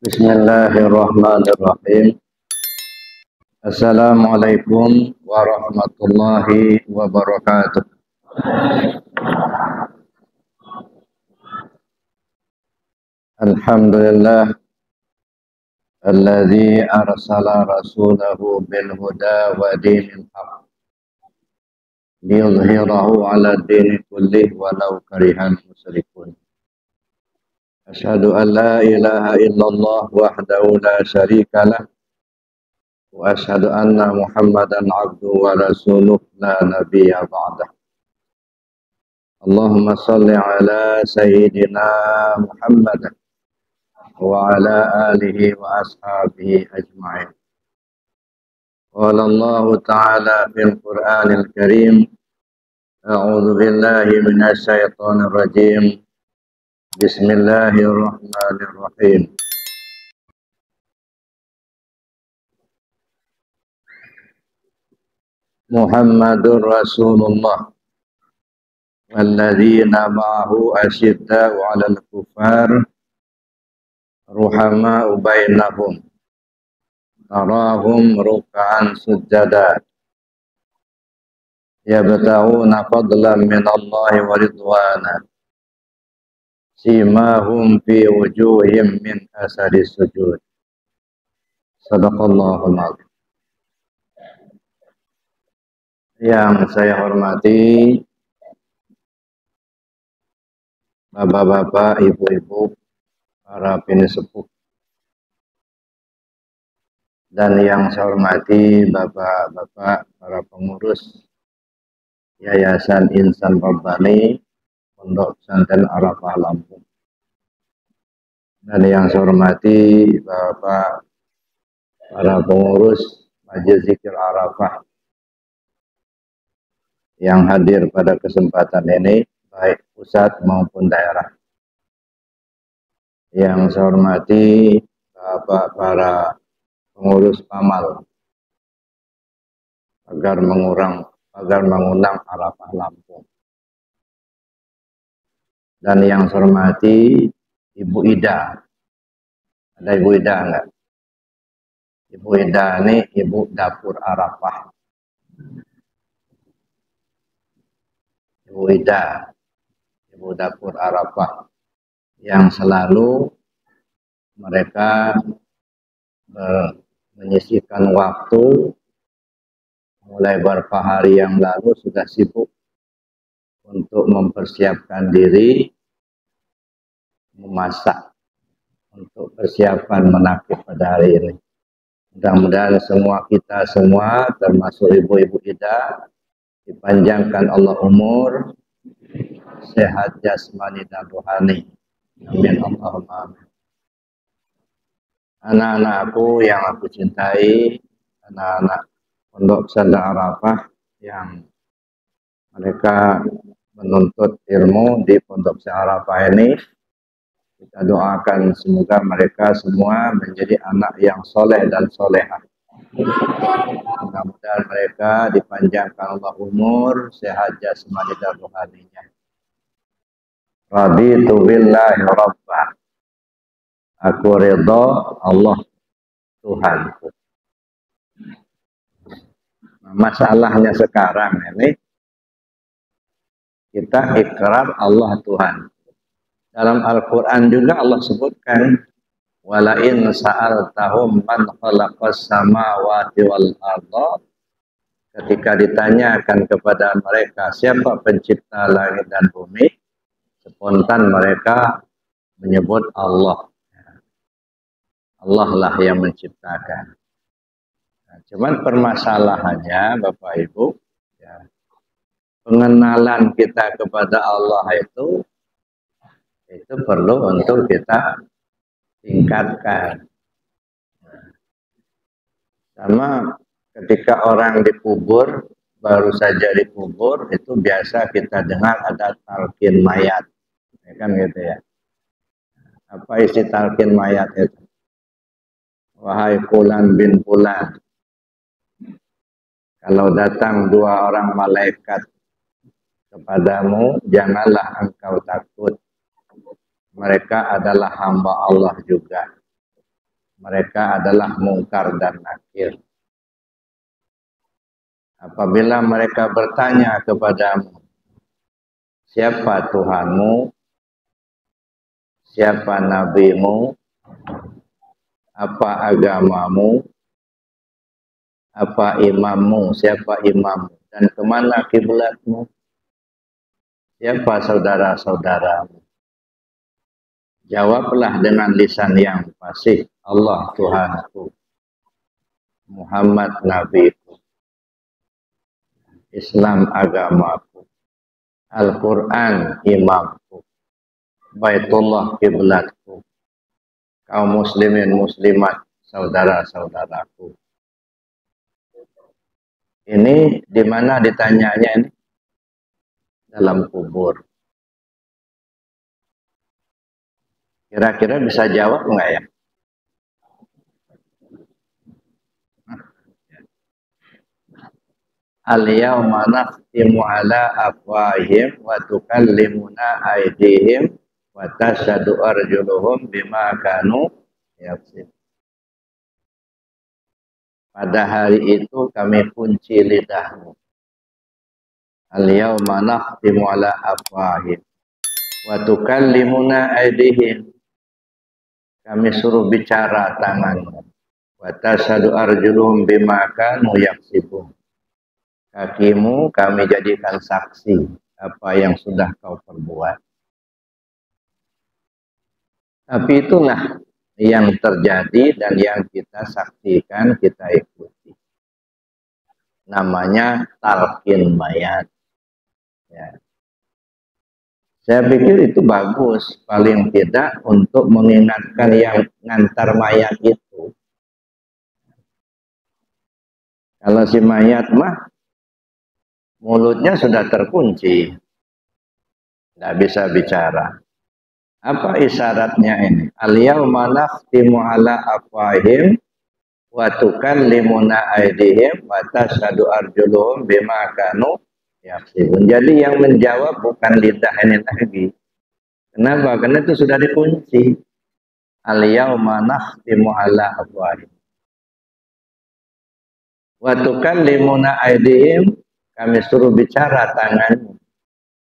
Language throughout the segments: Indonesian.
Bismillahirrahmanirrahim. Assalamualaikum warahmatullahi wabarakatuh. Alhamdulillah alladzi arsala rasulahu bil huda wa dinil haq liyudhhirahu 'ala dini kullih walau karihal musyrikun. Asyhadu an la ilaha illallah wahdahu la syarikalah wa asyhadu anna Muhammadan 'abduhu wa rasuluh la nabiyya ba'dah. Allahumma salli ala sayyidina Muhammad wa ala alihi wa ashabihi ajma'in. Qala Allah Ta'ala fil Qur'anil Karim, a'udzu billahi minasy syaithanir rajim. Bismillahirrahmanirrahim. Muhammadur Rasulullah walladzina ma'ahu asyidda'u 'alal kuffar ruhama'u bainahum tarahum ruk'an sujada yabtaguna fadlan minallahi wa ridwana simahum fi wujuhim min asari sujud. Sadaqallahul azim. Yang saya hormati bapak-bapak, ibu-ibu, para pinisepuh, dan yang saya hormati bapak-bapak, para pengurus Yayasan Insan Rabbani Pondok Pesantren Arafah Lampung, dan yang saya hormati bapak para pengurus Majelis Zikir Arafah yang hadir pada kesempatan ini, baik pusat maupun daerah. Yang saya hormati bapak para pengurus PAMAL agar mengundang Arafah Lampung. Dan yang saya hormati Ibu Ida. Ada Ibu Ida enggak? Ibu Ida ini Ibu Dapur Arafah. Ibu Ida, Ibu Dapur Arafah, yang selalu mereka menyisihkan waktu mulai beberapa hari yang lalu sudah sibuk untuk mempersiapkan diri, memasak untuk persiapan menakib pada hari ini. Mudah-mudahan kita semua termasuk ibu-ibu Ida dipanjangkan Allah umur, sehat jasmani dan rohani. Amin Allahumma amin. Anak-anakku yang aku cintai, anak-anak Pondok Pesantren Arafah yang mereka menuntut ilmu di Pondok Pesantren Arafah ini, kita doakan semoga mereka semua menjadi anak yang soleh dan solehah. Mudah-mudahan mereka dipanjangkan Allah umur, sehat jasmani dan rohaninya. Raditu billahi rabbah. Aku ridha Allah Tuhanku. Masalahnya sekarang ini kita ikrar Allah Tuhan. Dalam Al-Quran juga Allah sebutkan, walain sa'altahum man khalaqas samawati wal arda. Ketika ditanyakan kepada mereka siapa pencipta langit dan bumi, spontan mereka menyebut Allah. Allah lah yang menciptakan. Nah, cuman permasalahannya Bapak Ibu, ya, pengenalan kita kepada Allah itu perlu untuk kita tingkatkan. Sama ketika orang dikubur, baru saja dikubur, itu biasa kita dengar ada talqin mayat. Ya kan gitu ya. Apa isi talqin mayat itu? Wahai Fulan bin Fulan, kalau datang dua orang malaikat kepadamu, janganlah engkau takut. mereka adalah hamba Allah juga. Mereka adalah mungkar dan nakir. Apabila mereka bertanya kepadamu, siapa Tuhanmu, siapa nabimu, apa agamamu, apa imammu, siapa imammu, dan kemana kiblatmu, siapa saudara-saudaramu. Jawablah dengan lisan yang fasih, Allah Tuhanku, Muhammad nabiku, Islam agamaku, Al-Quran imamku, Baitullah kiblatku, kaum muslimin muslimat saudara-saudaraku. Ini di mana ditanyanya ini? Dalam kubur. Kira-kira bisa jawab enggak ya? Al-yawma nakhtimu ala afwahihim wa tukallimuna aydihim wa tashhadu arjuluhum bima kanu yaksibun. Pada hari itu kami kunci lidahmu. Al-yawma nakhtimu ala afwahihim wa tukallimuna aydihim. Kami suruh bicara tanganmu. Wa tashhadu arjuluhum bima kanu yaksibun. Kakimu kami jadikan saksi apa yang sudah kau perbuat. Tapi itulah yang terjadi dan yang kita saksikan, kita ikuti. Namanya talqin mayat. Ya. Saya pikir itu bagus, paling tidak untuk mengingatkan yang ngantar mayat itu. Kalau si mayat mah mulutnya sudah terkunci, tidak bisa bicara. Apa isyaratnya ini? Al-yawma nakhtimu ala afwahihim wa tukallimuna aydihim wa tashhadu arjuluhum bima kanu yaksibun. Jadi yang menjawab bukan lidah ini lagi. Kenapa? Karena itu sudah dikunci. Al-yawma nakhtimu ala afwahihim wa tukallimuna aydihim. Kami suruh bicara tanganmu.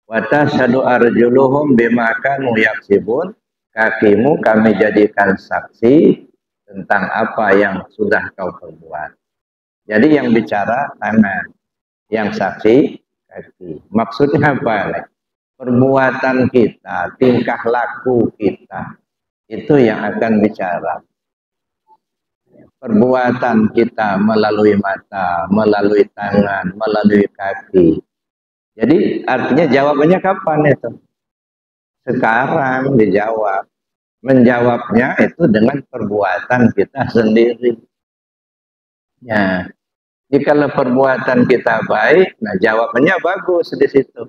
Wa tashhadu arjuluhum bima kanu yaksibun. Kakimu kami jadikan saksi tentang apa yang sudah kau perbuat. Jadi yang bicara tangan, yang saksi kaki. Maksudnya apa? Perbuatan kita, tingkah laku kita, itu yang akan bicara. Perbuatan kita melalui mata, melalui tangan, melalui kaki. Jadi artinya jawabannya kapan itu? Sekarang dijawab. Menjawabnya itu dengan perbuatan kita sendiri. Ya. Jadi kalau perbuatan kita baik, nah jawabannya bagus di situ.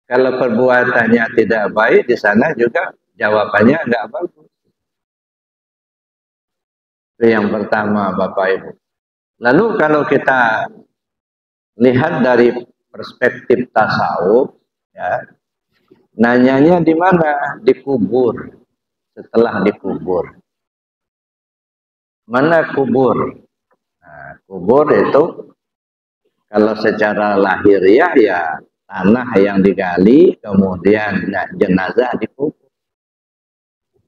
Kalau perbuatannya tidak baik, di sana juga jawabannya enggak bagus. Itu yang pertama, Bapak Ibu. Lalu kalau kita lihat dari perspektif tasawuf, ya, nanyanya di mana? Di kubur. Setelah dikubur. Mana kubur? Nah, kubur itu kalau secara lahiriah ya tanah yang digali, kemudian jenazah dikubur.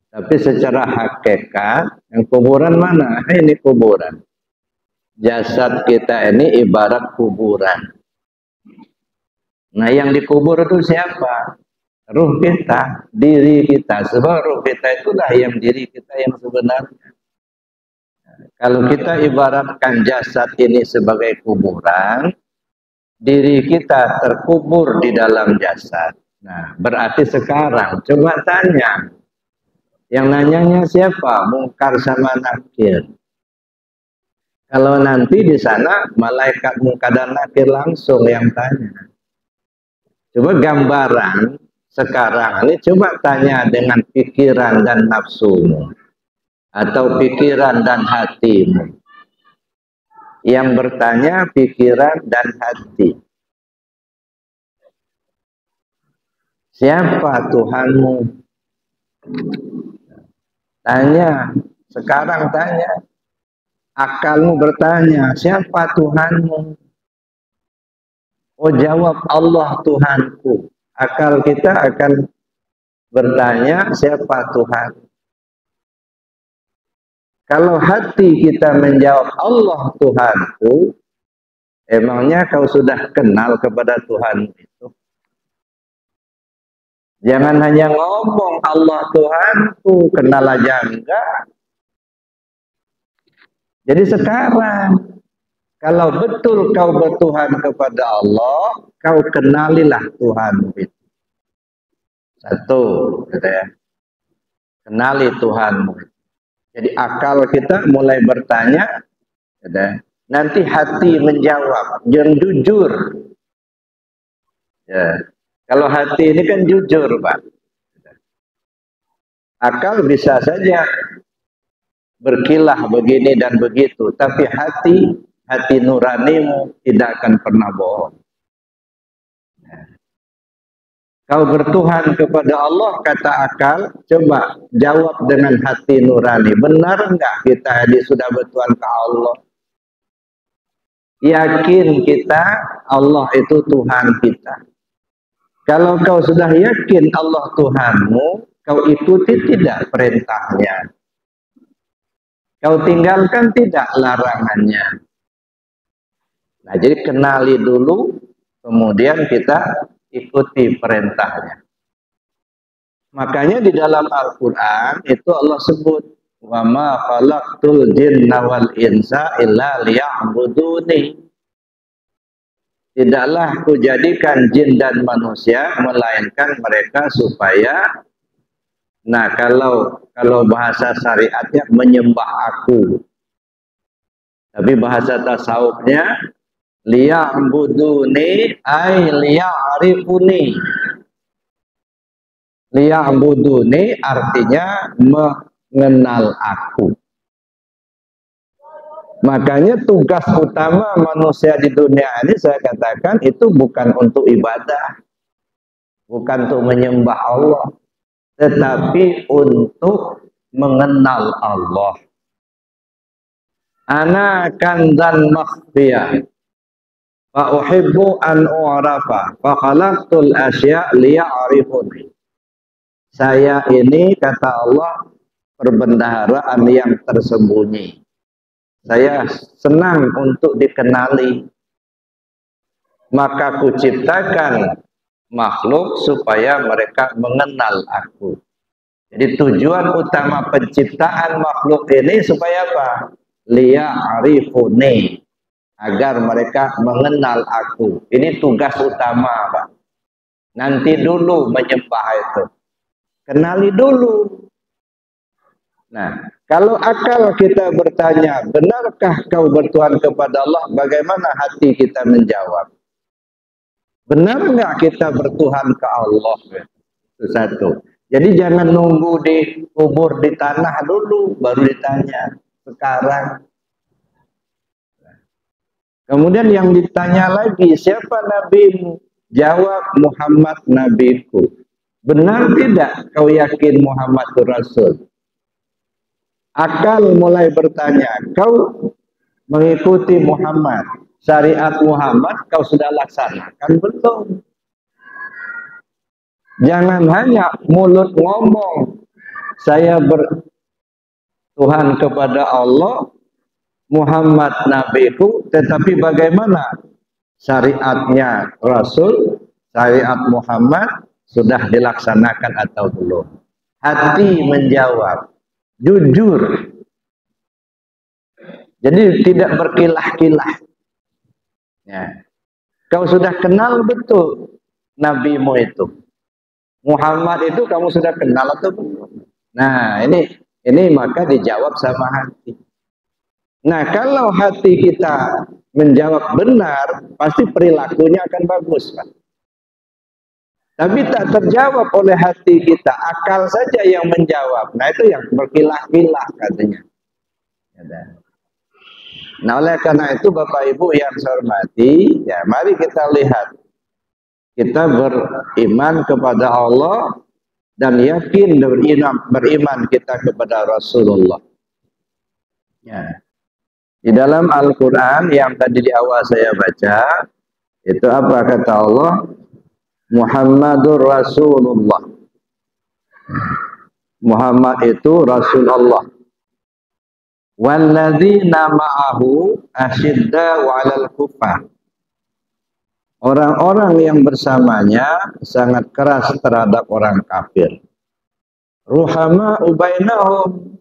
Tapi secara hakikat, yang kuburan mana? Ini kuburan. Jasad kita ini ibarat kuburan. Nah, yang dikubur itu siapa? Ruh kita, diri kita. Sebab ruh kita itulah yang diri kita yang sebenarnya. Kalau kita ibaratkan jasad ini sebagai kuburan, diri kita terkubur di dalam jasad. Nah, berarti sekarang coba tanya. Yang nanyanya siapa? Mungkar sama nakir. Kalau nanti di sana malaikat mungkar dan nakir langsung yang tanya. Coba gambaran sekarang ini coba tanya dengan pikiran dan nafsumu atau pikiran dan hatimu. Yang bertanya pikiran dan hati. Siapa Tuhanmu? Tanya, sekarang tanya, akalmu bertanya, siapa Tuhanmu? Oh, jawab, Allah Tuhanku. Akal kita akan bertanya, siapa Tuhan? Kalau hati kita menjawab Allah Tuhanku, emangnya kau sudah kenal kepada Tuhan itu? Jangan hanya ngomong Allah Tuhanku, kenal aja enggak. Jadi sekarang, kalau betul kau bertuhan kepada Allah, kau kenalilah Tuhan itu. Satu, gitu ya. Kenali Tuhanmu. Jadi akal kita mulai bertanya, gitu ya. Nanti hati menjawab, yang jujur. Ya. Kalau hati ini kan jujur, Pak. Akal bisa saja berkilah begini dan begitu, tapi hati nuranimu tidak akan pernah bohong. Kau bertuhan kepada Allah, kata akal, coba jawab dengan hati nurani. Benar enggak kita ini sudah bertuhan ke Allah? Yakin kita Allah itu Tuhan kita. Kalau kau sudah yakin Allah Tuhanmu, kau ikuti tidak perintahnya. Kau tinggalkan tidak larangannya. Nah, jadi kenali dulu, kemudian kita ikuti perintahnya. Makanya di dalam Al-Quran itu Allah sebut, wa ma khalaqtul jinna wal insa illa liya'buduni. Tidaklah kujadikan jin dan manusia melainkan mereka supaya, nah kalau bahasa syariatnya menyembah aku. Tapi bahasa tasawufnya liya'buduni ay liya'rifuni. Liya'buduni artinya mengenal aku. Makanya tugas utama manusia di dunia ini saya katakan itu bukan untuk ibadah, bukan untuk menyembah Allah, tetapi untuk mengenal Allah. Ana kanzan makhfiyah fa uhibbu an u'rafa fa khalaqtul asya' liya'rifuni. Saya ini, kata Allah, perbendaharaan yang tersembunyi. Saya senang untuk dikenali. Maka kuciptakan makhluk supaya mereka mengenal aku. Jadi tujuan utama penciptaan makhluk ini supaya apa? Liya'rifuni, agar mereka mengenal aku. Ini tugas utama, Pak. Nanti dulu menyembah itu. Kenali dulu. Nah, kalau akal kita bertanya, benarkah kau bertuhan kepada Allah? Bagaimana hati kita menjawab? Benar nggak kita bertuhan ke Allah? Itu satu. Jadi jangan nunggu dikubur di tanah dulu, baru ditanya. Sekarang. Kemudian yang ditanya lagi, siapa nabimu? Jawab, Muhammad nabiku. Benar tidak kau yakin Muhammad itu Rasul? Akal mulai bertanya, kau mengikuti Muhammad, syariat Muhammad kau sudah laksanakan belum? Jangan hanya mulut ngomong, saya bertuhan kepada Allah, Muhammad nabiku, tetapi bagaimana syariatnya Rasul, syariat Muhammad sudah dilaksanakan atau belum? Hati menjawab, jujur. Jadi tidak berkilah-kilah. Ya. Kau sudah kenal betul nabimu itu. Muhammad itu kamu sudah kenal atau belum? Nah, ini maka dijawab sama hati. Nah, kalau hati kita menjawab benar, pasti perilakunya akan bagus, Pak. Tapi tak terjawab oleh hati kita, akal saja yang menjawab. Nah, itu yang berkilah-kilah katanya. Nah, oleh karena itu Bapak Ibu yang saya hormati, ya mari kita lihat. Kita beriman kepada Allah dan yakin beriman kita kepada Rasulullah. Ya. Di dalam Al-Quran yang tadi di awal saya baca, itu apa kata Allah? Muhammadur Rasulullah. Muhammad itu Rasulullah. Walladzina ma'ahu asyidda'u 'alal kufar. Orang-orang yang bersamanya sangat keras terhadap orang kafir. Ruhama ubainahum,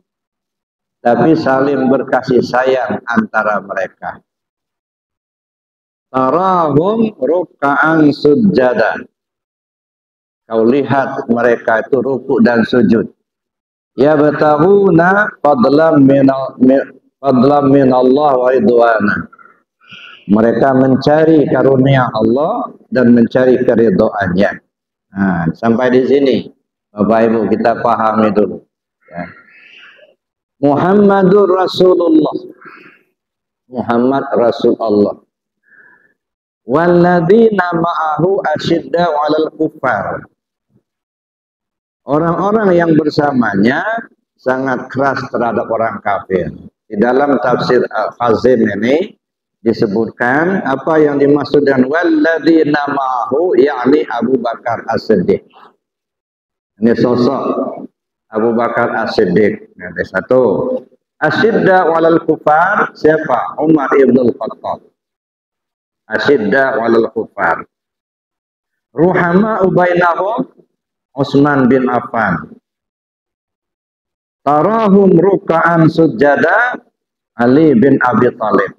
tapi saling berkasih sayang antara mereka. Tarahum ruk'an sujada. Kau lihat mereka itu ruku' dan sujud. Yabtaghuna fadlan min Allah wa ridwana. Mereka mencari karunia Allah dan mencari keridhaannya. Nah, sampai di sini Bapak Ibu kita pahami dulu. Ya. Muhammadur Rasulullah. Muhammad Rasul Allah. Walladzina ma'ahu asyidda'u 'alal kufar. Orang-orang yang bersamanya sangat keras terhadap orang kafir. Di dalam tafsir Al-Khazin ini disebutkan apa yang dimaksud dengan walladzina ma'ahu, yakni Abu Bakar As-Siddiq. Ini sosok Abu Bakar As-Siddiq. Ada satu. Asyidda walal kufar, siapa? Umar ibn al-Khattab. Asyidda walal kufar. Ruhama ubainahum, Utsman bin Affan. Tarahum ruk'an sujada, Ali bin Abi Thalib.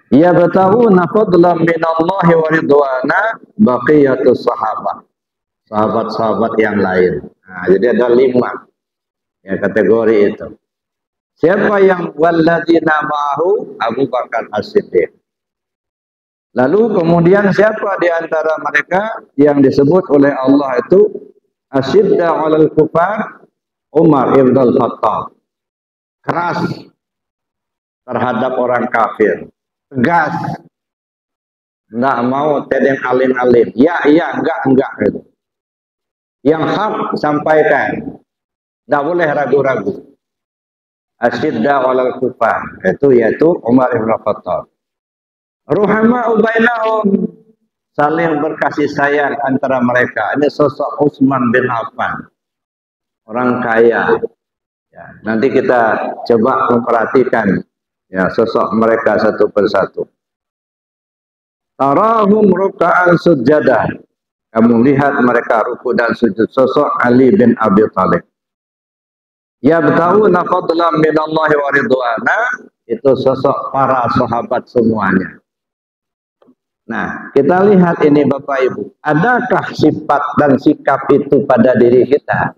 Yabtaghuna fadlan minallahi wa ridwana, baqiyatus sahabah. Sahabat-sahabat yang lain. Nah, jadi ada 5 ya kategori itu. Siapa yang walladzina ma'ahu? Abu Bakar As-Siddiq. Lalu kemudian siapa di antara mereka yang disebut oleh Allah itu asyidda 'alal kufar? Umar ibn al-Khattab. Keras terhadap orang kafir. Tegas. Enggak mau tedeng alim-alim. Ya, enggak gitu. Yang hak sampaikan. Tidak boleh ragu-ragu. Asyidda 'alal kufar. Itu yaitu Umar ibn Khattab. Ruhama ubainahum. Saling berkasih sayang antara mereka. Ini sosok Utsman bin Affan. Orang kaya. Ya, nanti kita coba memperhatikan ya sosok mereka satu persatu. Tarahum ruk'an sujada. Kamu lihat mereka ruku dan sujud. Sosok Ali bin Abi Thalib. Yabtaghuna fadlan minallahi wa ridwana. Itu sosok para sahabat semuanya. Nah, kita lihat ini Bapak Ibu. Adakah sifat dan sikap itu pada diri kita?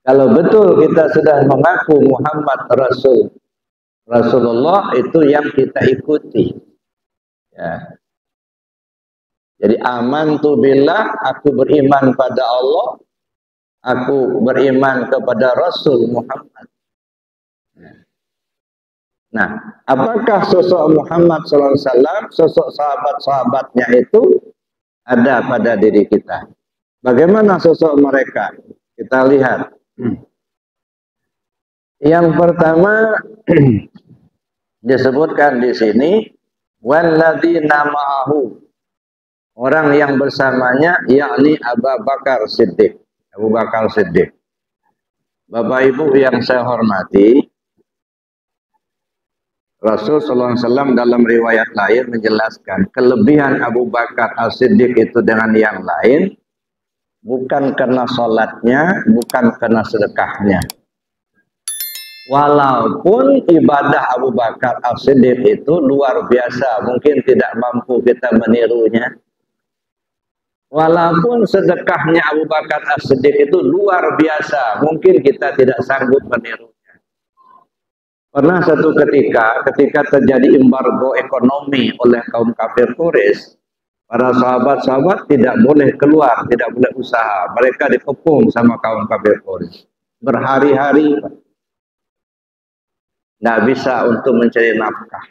Kalau betul kita sudah mengaku Muhammad Rasulullah, itu yang kita ikuti. Ya. Jadi amantu billah, aku beriman pada Allah, aku beriman kepada Rasul Muhammad. Nah, apakah sosok Muhammad SAW, sosok sahabat-sahabatnya itu ada pada diri kita? Bagaimana sosok mereka? Kita lihat. Yang pertama disebutkan di sini, walladzina ma'ahu. Orang yang bersamanya yakni Abu Bakar Siddiq. Abu Bakar Siddiq. Bapak Ibu yang saya hormati, Rasul SAW dalam riwayat lain menjelaskan kelebihan Abu Bakar As-Siddiq itu dengan yang lain bukan karena sholatnya, bukan karena sedekahnya. Walaupun ibadah Abu Bakar As-Siddiq itu luar biasa, mungkin tidak mampu kita menirunya. Walaupun sedekahnya Abu Bakar As-Siddiq itu luar biasa, mungkin kita tidak sanggup menirunya. Pernah satu ketika terjadi embargo ekonomi oleh kaum kafir Quraisy, para sahabat-sahabat tidak boleh keluar, tidak boleh usaha. Mereka dikepung sama kaum kafir Quraisy. Berhari-hari tidak bisa untuk mencari nafkah.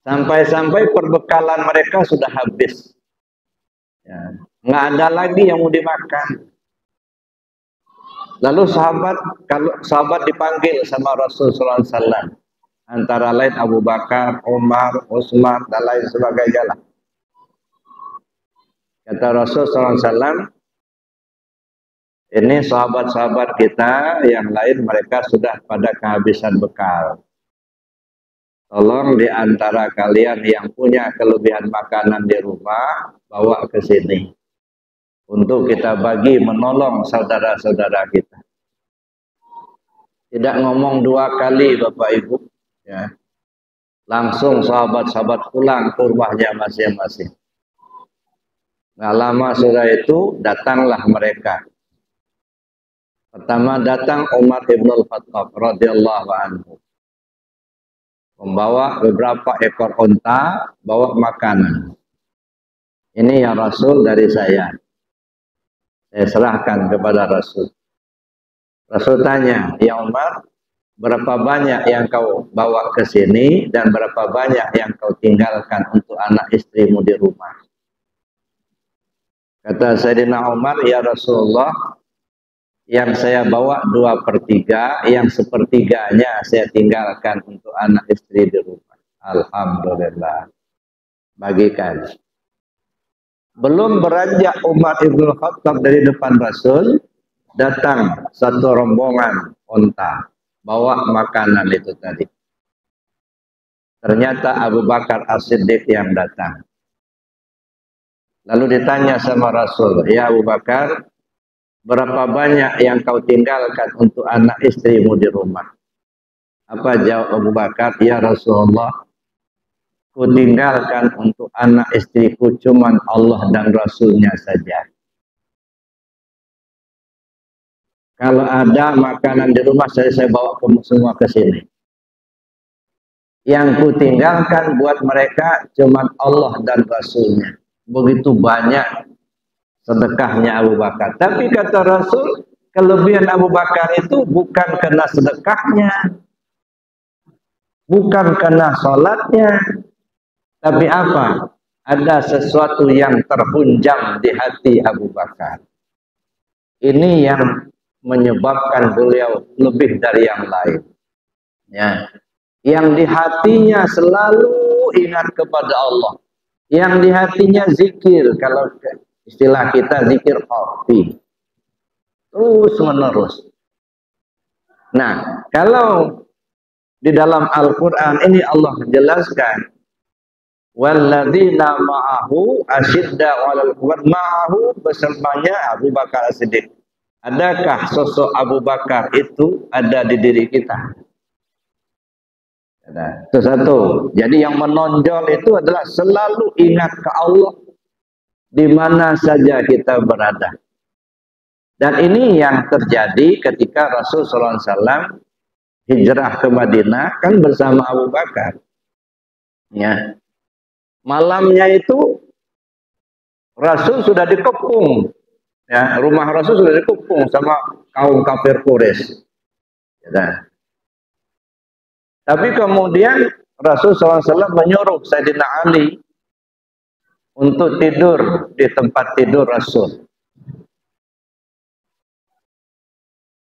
Sampai-sampai perbekalan mereka sudah habis. Ya. nggak ada lagi yang mau dimakan. Lalu kalau sahabat dipanggil sama Rasulullah SAW, antara lain Abu Bakar, Umar, Utsman dan lain sebagainya lah. Kata Rasulullah SAW, ini sahabat-sahabat kita yang lain mereka sudah pada kehabisan bekal. Tolong di antara kalian yang punya kelebihan makanan di rumah, bawa ke sini. Untuk kita bagi menolong saudara-saudara kita. Tidak ngomong dua kali Bapak Ibu. Ya. Langsung sahabat-sahabat pulang ke rumahnya masing-masing. Nah, lama sudah itu datanglah mereka. Pertama datang Umar ibn al-Khattab radhiyallahu anhu. Membawa beberapa ekor unta, bawa makanan. Ini ya Rasul dari saya. Saya serahkan kepada Rasul. Rasul tanya, ya Umar, berapa banyak yang kau bawa ke sini dan berapa banyak yang kau tinggalkan untuk anak istrimu di rumah? Kata Sayyidina Umar, ya Rasulullah, yang saya bawa 2/3, yang sepertiganya saya tinggalkan untuk anak istri di rumah. Alhamdulillah. Bagikan. Belum beranjak Umar ibn Khattab dari depan Rasul, datang satu rombongan unta, bawa makanan itu tadi. Ternyata Abu Bakar As-Siddiq yang datang. Lalu ditanya sama Rasul, ya Abu Bakar, berapa banyak yang kau tinggalkan untuk anak istrimu di rumah? Apa jawab Abu Bakar? Ya Rasulullah, ku tinggalkan untuk anak istriku cuman Allah dan Rasulnya saja. Kalau ada makanan di rumah saya bawa semua ke sini. Yang ku tinggalkan buat mereka cuman Allah dan Rasulnya. Begitu banyak sedekahnya Abu Bakar. Tapi kata Rasul, kelebihan Abu Bakar itu bukan karena sedekahnya, bukan karena sholatnya, tapi apa? Ada sesuatu yang terhunjam di hati Abu Bakar. Ini yang menyebabkan beliau lebih dari yang lain. Ya. Yang di hatinya selalu ingat kepada Allah. Yang di hatinya zikir, kalau istilah kita zikir khafi. Terus menerus. Nah, kalau di dalam Al-Quran ini Allah menjelaskan, walladzina ma'ahu asyidda 'alal kuffar, ma'ahu bersamanya Abu Bakar As-Siddiq. Adakah sosok Abu Bakar itu ada di diri kita? Itu satu. Jadi yang menonjol itu adalah selalu ingat ke Allah di mana saja kita berada. Dan ini yang terjadi ketika Rasulullah SAW hijrah ke Madinah kan bersama Abu Bakar. Ya. Malamnya itu Rasul sudah dikepung. Ya, rumah Rasul sudah dikepung sama kaum kafir Quraisy. Ya. Tapi kemudian Rasul SAW menyuruh Sayyidina Ali untuk tidur di tempat tidur Rasul.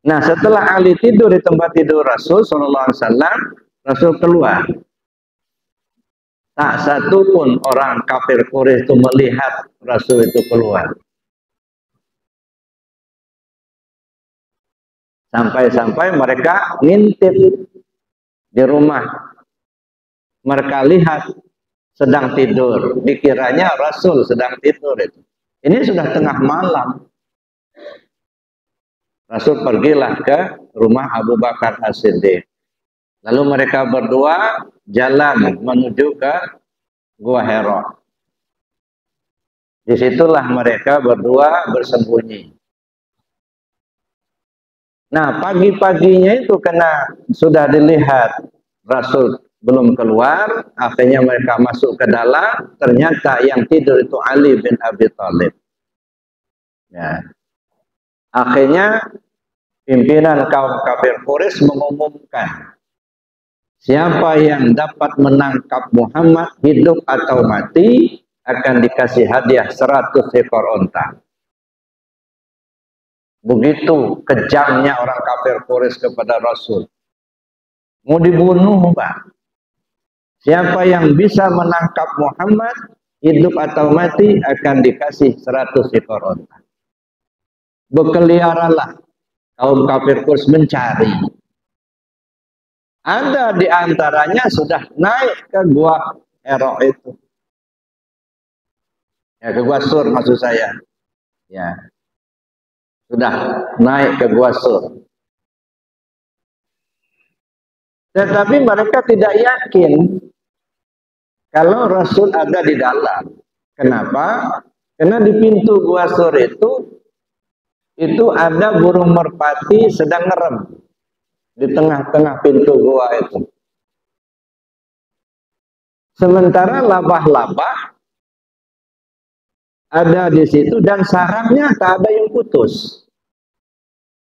Nah, setelah Ali tidur di tempat tidur Rasul SAW, Rasul keluar. Tak satu pun orang kafir Quraisy itu melihat Rasul itu keluar. Sampai-sampai mereka ngintip di rumah. Mereka lihat sedang tidur. Dikiranya Rasul sedang tidur itu. Ini sudah tengah malam. Rasul pergilah ke rumah Abu Bakar As-Siddiq. Lalu mereka berdua jalan menuju ke Gua Hira. Disitulah mereka berdua bersembunyi. Nah, pagi-paginya itu karena sudah dilihat Rasul belum keluar, akhirnya mereka masuk ke dalam, ternyata yang tidur itu Ali bin Abi Thalib. Ya. Akhirnya pimpinan kaum kafir Quraisy mengumumkan, siapa yang dapat menangkap Muhammad hidup atau mati akan dikasih hadiah 100 ekor onta. Begitu kejamnya orang kafir Quraisy kepada Rasul. Mau dibunuh, Pak. Siapa yang bisa menangkap Muhammad, hidup atau mati, akan dikasih 100 ekor onta. Berkeliaranlah kaum kafir Quraisy mencari. Ada di antaranya sudah naik ke gua Hira itu. Ya, ke gua Sur maksud saya. Ya. Sudah naik ke gua Sur. Tetapi mereka tidak yakin kalau Rasul ada di dalam. Kenapa? Karena di pintu gua Sur itu ada burung merpati sedang ngerem di tengah-tengah pintu gua itu. Sementara labah-labah ada di situ dan sarangnya tak ada yang putus.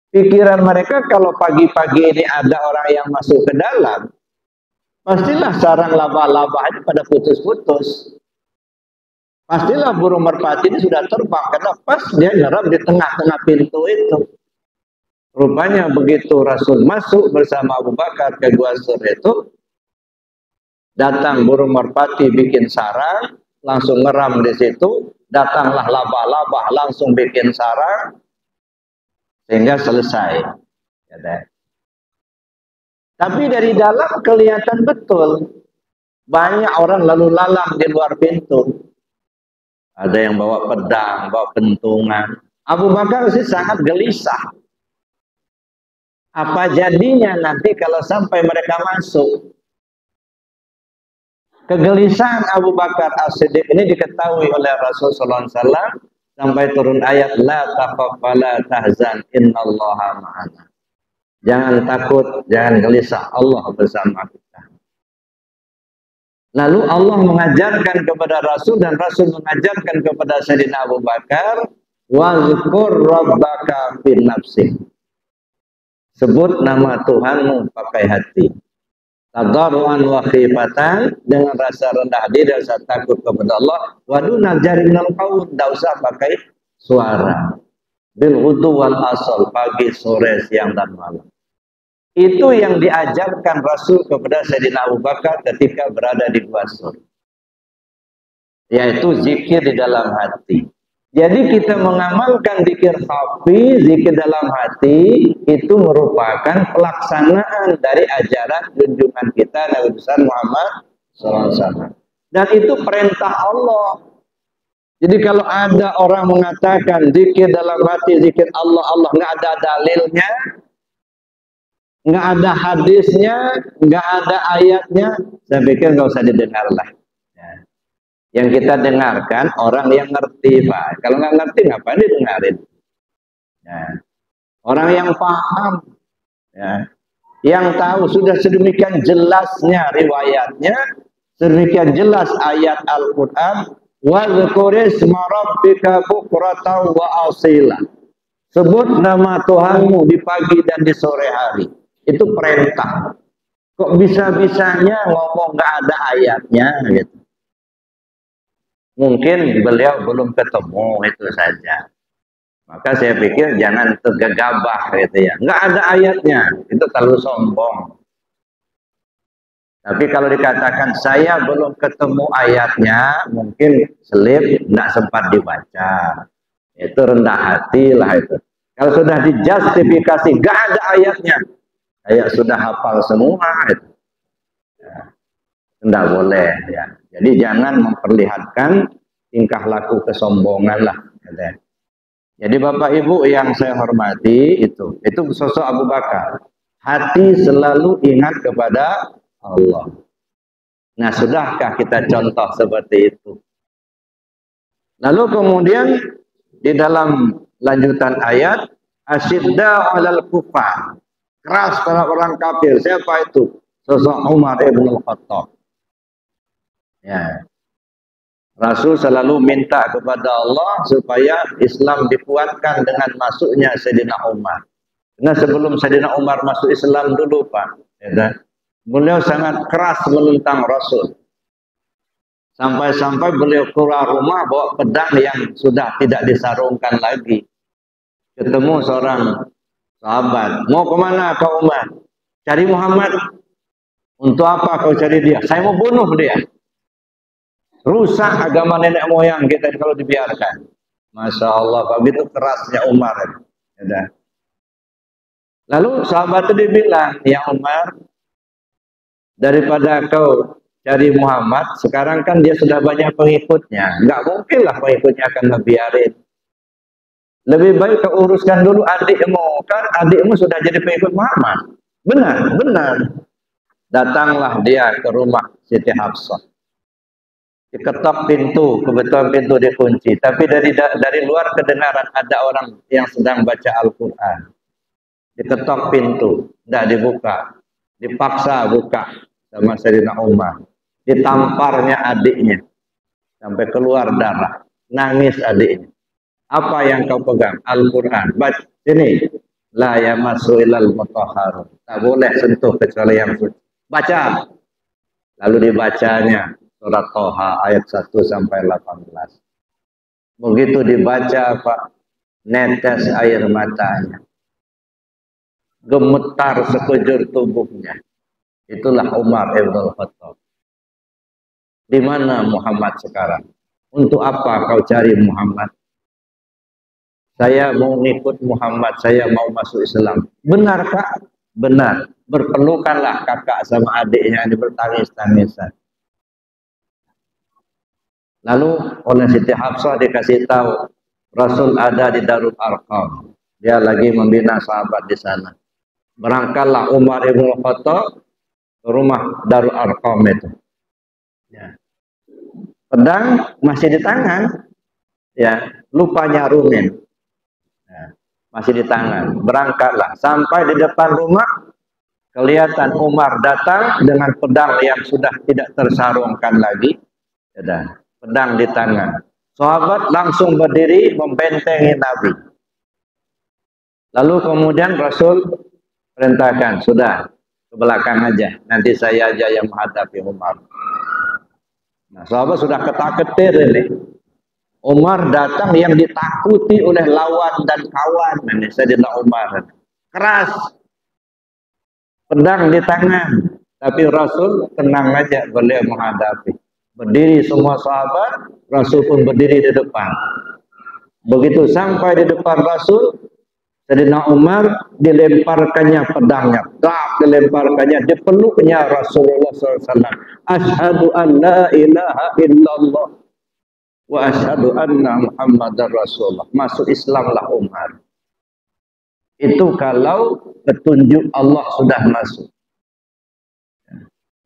Pikiran mereka kalau pagi-pagi ini ada orang yang masuk ke dalam, pastilah sarang labah-labah itu pada putus-putus. Pastilah burung merpati ini sudah terbang karena pas dia ngerem di tengah-tengah pintu itu. Rupanya begitu Rasul masuk bersama Abu Bakar ke gua Sur itu, datang burung merpati bikin sarang, langsung ngeram di situ. Datanglah labah-labah langsung bikin sarang, sehingga selesai. Tapi dari dalam kelihatan betul banyak orang lalu lalang di luar pintu. Ada yang bawa pedang, bawa pentungan. Abu Bakar sih sangat gelisah. Apa jadinya nanti kalau sampai mereka masuk? Kegelisahan Abu Bakar As-Siddiq ini diketahui oleh Rasulullah SAW sampai turun ayat la takhaf wa la tahzan innallaha ma'ana. Jangan takut, jangan gelisah, Allah bersama kita. Lalu Allah mengajarkan kepada Rasul dan Rasul mengajarkan kepada Sayyidina Abu Bakar, wazkur rabbaka fin nafsik. Sebut nama Tuhanmu pakai hati. Tadarruan wa khifatan, dengan rasa rendah diri dan rasa takut kepada Allah. Wa dunal jari minal qaul, tidak usah pakai suara. Bil ghudu wal asal, pagi, sore, siang dan malam. Itu yang diajarkan Rasul kepada Sayyidina Abu Bakar ketika berada di Gua Sur, yaitu zikir di dalam hati. Jadi kita mengamalkan zikir khafi, zikir dalam hati, itu merupakan pelaksanaan dari ajaran junjungan kita Nabi besar Muhammad SAW. Dan itu perintah Allah. Jadi kalau ada orang mengatakan zikir dalam hati, zikir Allah, Allah nggak ada dalilnya, nggak ada hadisnya, nggak ada ayatnya, saya pikir nggak usah didengarlah. Yang kita dengarkan orang yang ngerti, Pak. Kalau nggak ngerti, ngapain didengarin? Ya. Orang yang paham, ya, yang tahu sudah sedemikian jelasnya riwayatnya, sedemikian jelas ayat Al-Quran. Wa dzkurisma rabbika bukratan wa asila. Sebut nama Tuhanmu di pagi dan di sore hari. Itu perintah. Kok bisa-bisanya ngomong nggak ada ayatnya, gitu. Mungkin beliau belum ketemu, itu saja. Maka saya pikir jangan tergagabah gitu ya. Nggak ada ayatnya, itu terlalu sombong. Tapi kalau dikatakan saya belum ketemu ayatnya, mungkin selip, nggak sempat dibaca. Itu rendah hati lah itu. Kalau sudah dijustifikasi, nggak ada ayatnya, kayak sudah hafal semua itu. Ya. Nggak boleh ya. Jadi jangan memperlihatkan tingkah laku kesombongan lah. Jadi Bapak Ibu yang saya hormati, itu sosok Abu Bakar. Hati selalu ingat kepada Allah. Nah, sudahkah kita contoh seperti itu? Lalu kemudian di dalam lanjutan ayat, asyidda 'alal kufar. Keras pada orang kafir. Siapa itu? Sosok Umar ibn al-Khattab. Ya. Rasul selalu minta kepada Allah supaya Islam dikuatkan dengan masuknya Sayyidina Umar. Karena sebelum Sayyidina Umar masuk Islam dulu, Pak, ya, beliau sangat keras menentang Rasul. Sampai-sampai beliau keluar rumah bawa pedang yang sudah tidak disarungkan lagi. Ketemu seorang sahabat, mau kemana kau Umar? Cari Muhammad. Untuk apa kau cari dia? Saya mau bunuh dia. Rusak agama nenek moyang kita kalau dibiarkan. Masya Allah, begitu kerasnya Umar. Ya. Lalu sahabat itu dibilang, ya Umar, daripada kau cari Muhammad, sekarang kan dia sudah banyak pengikutnya. Enggak mungkin lah pengikutnya akan ngebiarin. Lebih baik kau uruskan dulu adikmu. Kan adikmu sudah jadi pengikut Muhammad. Benar, benar. Datanglah dia ke rumah Siti Hafsah. Diketok pintu, kebetulan pintu dikunci. Tapi dari luar kedengaran ada orang yang sedang baca Al-Quran. Diketok pintu, tidak dibuka. Dipaksa buka sama Sayyidina Umar. Ditamparnya adiknya. Sampai keluar darah. Nangis adiknya. Apa yang kau pegang? Al-Quran. Baca sini. La yamassu ilal mutahharun. Tak boleh sentuh kecuali yang suci. Baca. Lalu dibacanya surat Toha ayat 1 sampai 18. Begitu dibaca Pak, netes air matanya. Gemetar sekujur tubuhnya. Itulah Umar ibn Khattab. Di mana Muhammad sekarang? Untuk apa kau cari Muhammad? Saya mau ngikut Muhammad, saya mau masuk Islam. Benar Kak? Benar. Berpelukanlah kakak sama adiknya ini bertangis-tangisan. Lalu oleh Siti Hafsah dikasih tahu Rasul ada di Darul Arqam. Dia lagi membina sahabat di sana. Berangkatlah Umar ibn Khattab ke rumah Darul Arqam itu. Ya. Pedang masih di tangan. Ya, lupa nyarumin. Ya, masih di tangan. Berangkatlah sampai di depan rumah. Kelihatan Umar datang dengan pedang yang sudah tidak tersarungkan lagi. Ya, pedang di tangan. Sahabat langsung berdiri membentengi Nabi. Lalu kemudian Rasul perintahkan, sudah ke belakang aja. Nanti saya aja yang menghadapi Umar. Nah, sahabat sudah ketak-ketir ini. Umar datang yang ditakuti oleh lawan dan kawan. Ini Sayyidina Umar. Keras. Pedang di tangan, tapi Rasul tenang aja, beliau menghadapi. Berdiri semua sahabat, Rasul pun berdiri di depan. Begitu sampai di depan Rasul, Sayyidina Umar dilemparkannya pedangnya, dilemparkannya, dipeluknya Rasulullah SAW. Asyhadu an la ilaha illallah wa asyhadu anna Muhammadar Rasulullah. Masuk Islamlah Umar. Itu kalau petunjuk Allah sudah masuk.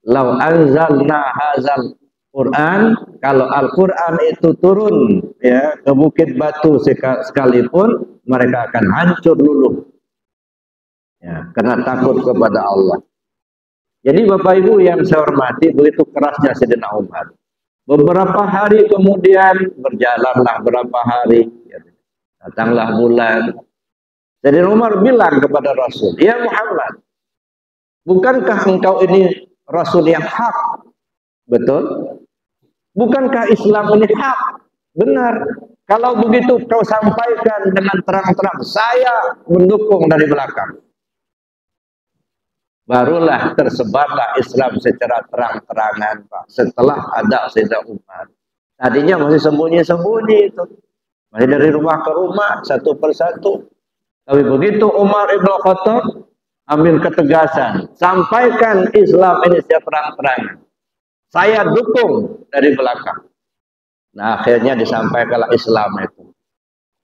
Lau anzalna hazal Quran, kalau Al-Quran itu turun ya ke Bukit Batu sekalipun, mereka akan hancur luluh. Ya, karena takut kepada Allah. Jadi Bapak Ibu yang saya hormati, begitu kerasnya Sayyidina Umar. Beberapa hari kemudian berjalanlah berapa hari, ya, datanglah bulan. Jadi Umar bilang kepada Rasul, ya Muhammad, bukankah engkau ini Rasul yang hak? Betul? Bukankah Islam ini hak? Benar. Kalau begitu kau sampaikan dengan terang-terang, saya mendukung dari belakang. Barulah tersebarlah Islam secara terang-terangan, Pak. Setelah ada Sayyidina Umar. Tadinya masih sembunyi-sembunyi itu. Masih dari rumah ke rumah, satu persatu. Tapi begitu Umar ibn Khattab ambil ketegasan, sampaikan Islam ini secara terang-terangan. Saya dukung dari belakang. Nah, akhirnya disampaikanlah Islam itu.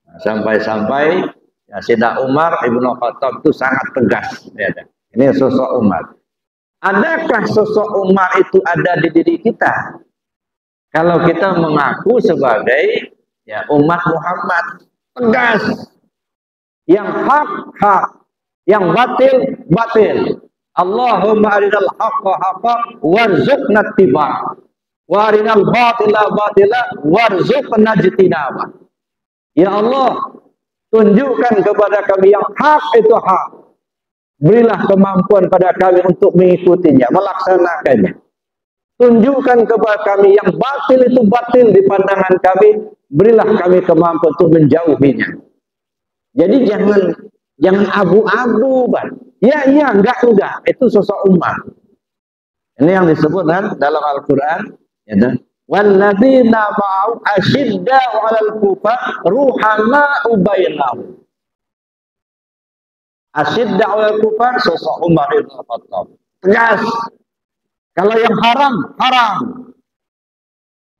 Nah, sampai-sampai ya, Sayyidina Umar ibn Khattab itu sangat tegas. Ya, ini sosok Umar. Adakah sosok Umar itu ada di diri kita? Kalau kita mengaku sebagai ya, umat Muhammad, tegas. Yang hak, hak. Yang batil, batil. Allahumma arinal haqqa haqqa warzuqna ittiba'. Wa arinal batila batila warzuqna ijtinaba. Ya Allah, tunjukkan kepada kami yang hak itu hak. Berilah kemampuan pada kami untuk mengikutinya, melaksanakannya. tunjukkan kepada kami yang batil itu batil di pandangan kami, berilah kami kemampuan untuk menjauhinya. Jadi jangan abu-abu, Bang. Ya, enggak. Itu sosok Umar. Ini yang disebutkan dalam Al-Quran, ya, walladzina ma'ahu asyidda'u 'alal kufar ruhama'u bainahum. Asyidda'u 'alal kufar sosok Umar bin Khattab. Tegas. Kalau yang haram, haram.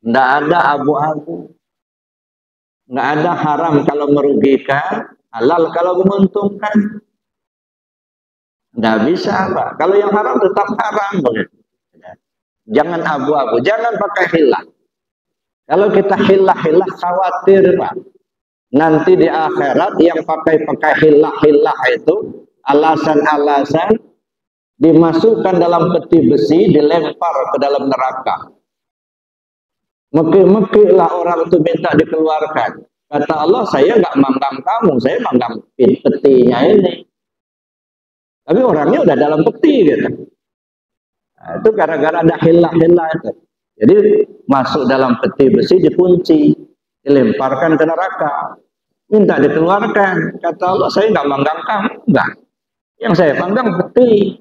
Enggak ada abu-abu. Enggak ada haram kalau merugikan, halal kalau menguntungkan. Enggak bisa, Pak. Kalau yang haram tetap haram, begitu. Jangan abu-abu, jangan pakai hilah. Kalau kita hilah khawatir, Pak. Nanti di akhirat yang pakai hilah itu, alasan-alasan dimasukkan dalam peti besi, dilempar ke dalam neraka. Meki-mekilah orang itu minta dikeluarkan. Kata Allah, saya nggak manggang kamu, saya manggang petinya ini. Tapi orangnya udah dalam peti, gitu. Nah, itu gara-gara ada hilah itu. Jadi masuk dalam peti besi, dikunci, dilemparkan ke neraka, minta dikeluarkan. Kata Allah, saya nggak manggang kamu, enggak. Yang saya panggang peti.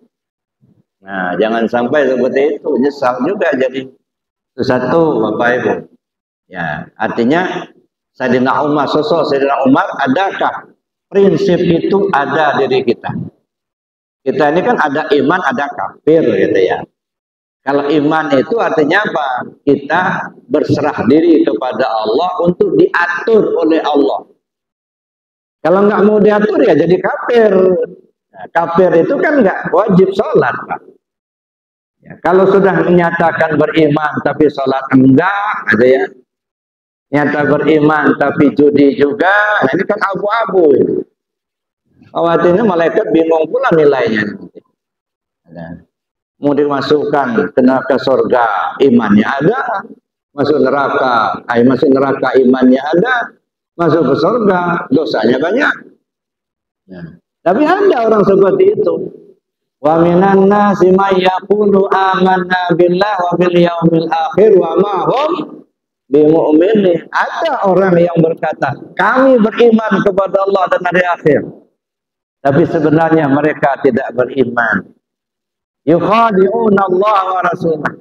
Nah, jangan sampai seperti itu, nyesal juga jadi. Itu satu, Bapak Ibu. Ya, artinya Sayyidina Umar, sosok Sayyidina Umar, adakah prinsip itu ada diri kita? Kita ini kan ada iman, ada kafir, gitu ya. Kalau iman itu artinya apa? Kita berserah diri kepada Allah untuk diatur oleh Allah. Kalau nggak mau diatur ya jadi kafir. Nah, kafir itu kan nggak wajib sholat, Pak. Ya, kalau sudah menyatakan beriman tapi sholat enggak, ada ya. Nyata beriman tapi judi juga, nah ini kan abu-abu. Khawatirnya malaikat bingung pula nilainya. Mau dimasukkan ke surga, imannya ada. Masuk neraka, imannya ada. Masuk ke surga, dosanya banyak. Ya. Tapi ada orang seperti itu. Wa minan nasi may yaqulu amanna billah wa bil yaumil akhir wa ma hum bimu'minin. Ada orang yang berkata, kami beriman kepada Allah dan hari akhir. Tapi sebenarnya mereka tidak beriman. Yukhadi'una Allah wa rasulah.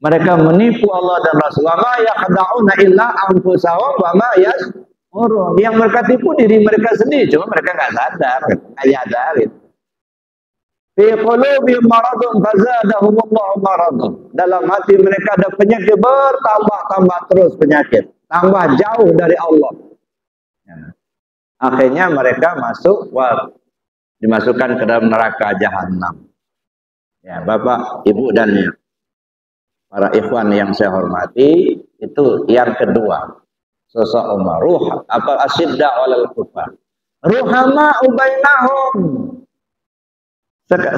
Mereka menipu Allah dan Rasul. Wa ma yakhda'una illa anfusahum wa ma yash'urun. Yang mereka tipu diri mereka sendiri, cuma mereka nggak sadar, nyadarin. Fi qulubihim maradun fazadahumullahu maradun. Dalam hati mereka ada penyakit, bertambah terus penyakit, tambah jauh dari Allah. Ya. Akhirnya mereka dimasukkan ke dalam neraka jahanam. Ya, Bapak, Ibu dan para ikhwan yang saya hormati, itu yang kedua. Sosok Umar, asyidda 'alal kufar. Ruhama'u bainahum.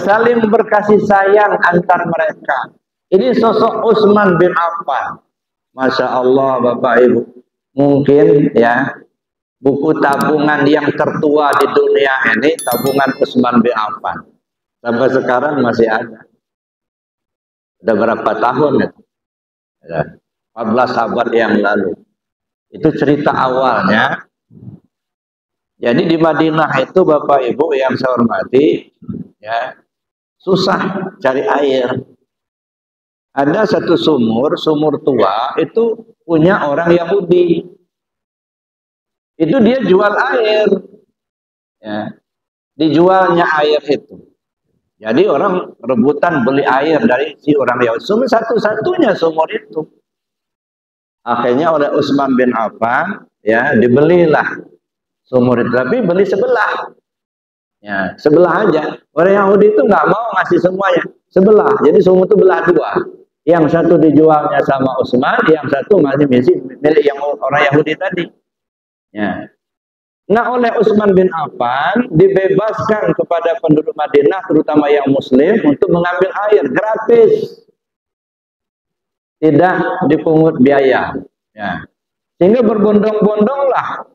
Saling berkasih sayang antar mereka. Ini sosok Utsman bin Affan. Masya Allah, Bapak Ibu. Mungkin ya, buku tabungan yang tertua di dunia ini, tabungan Utsman bin Affan. Sampai sekarang masih ada. Sudah berapa tahun itu? 14 abad yang lalu. Itu cerita awalnya. Jadi di Madinah itu, Bapak Ibu yang saya hormati, ya, susah cari air. Ada satu sumur tua, itu punya orang Yahudi. Itu dia jual air. Ya. Dijualnya air itu. Jadi orang rebutan beli air dari si orang Yahudi. Sumur satu-satunya sumur itu. Akhirnya oleh Utsman bin Affan, ya, dibelilah sumur itu. Tapi beli sebelah. Ya, sebelah aja. Orang Yahudi itu nggak mau ngasih semuanya. Sebelah. Jadi sumur itu belah dua. Yang satu dijualnya sama Utsman, yang satu masih milik yang orang Yahudi tadi. Ya. Nah, oleh Utsman bin Affan dibebaskan kepada penduduk Madinah, terutama yang Muslim, untuk mengambil air gratis, tidak dipungut biaya. Ya. Sehingga berbondong-bondonglah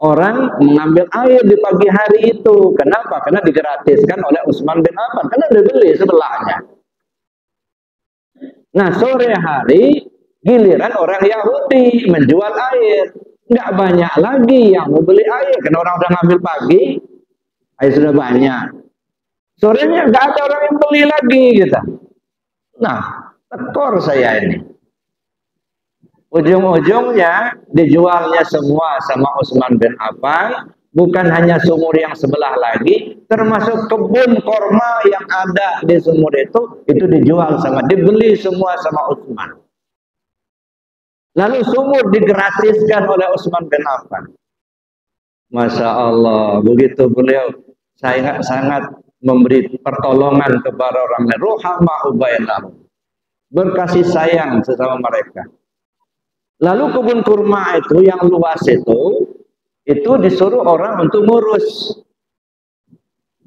orang mengambil air di pagi hari itu. Kenapa? Karena digratiskan oleh Utsman bin Affan. Karena dibeli sebelahnya. Nah, sore hari giliran orang Yahudi menjual air. Nggak banyak lagi yang mau beli air. Karena orang udah ngambil pagi, air sudah banyak. Sorenya nggak ada orang yang beli lagi gitu. Nah, tekor saya ini. Ujung-ujungnya dijualnya semua sama Utsman bin Affan. Bukan hanya sumur yang sebelah lagi, termasuk kebun korma yang ada di sumur itu dijual dibeli semua sama Utsman. Lalu sumur digratiskan oleh Utsman bin Affan. Masya Allah, begitu beliau sangat memberi pertolongan kepada orang lain. Ruhama ubainahum, berkasih sayang sesama mereka. Lalu kebun kurma itu yang luas itu disuruh orang untuk ngurus.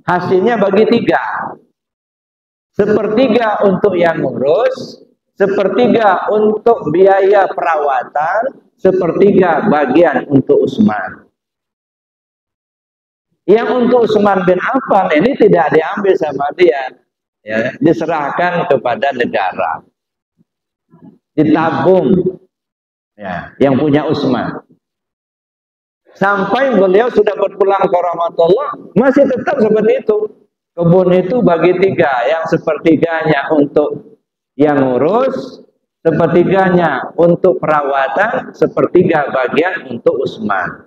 Hasilnya bagi 3. Sepertiga untuk yang ngurus, sepertiga untuk biaya perawatan, sepertiga bagian untuk Utsman. Yang untuk Utsman bin Affan ini tidak diambil sama dia, ya, diserahkan kepada negara, ditabung, ya, yang punya Utsman. Sampai beliau sudah berpulang ke rahmatullah, masih tetap seperti itu. Kebun itu bagi 3, yang sepertiganya untuk yang ngurus, sepertiganya untuk perawatan, sepertiga bagian untuk Utsman.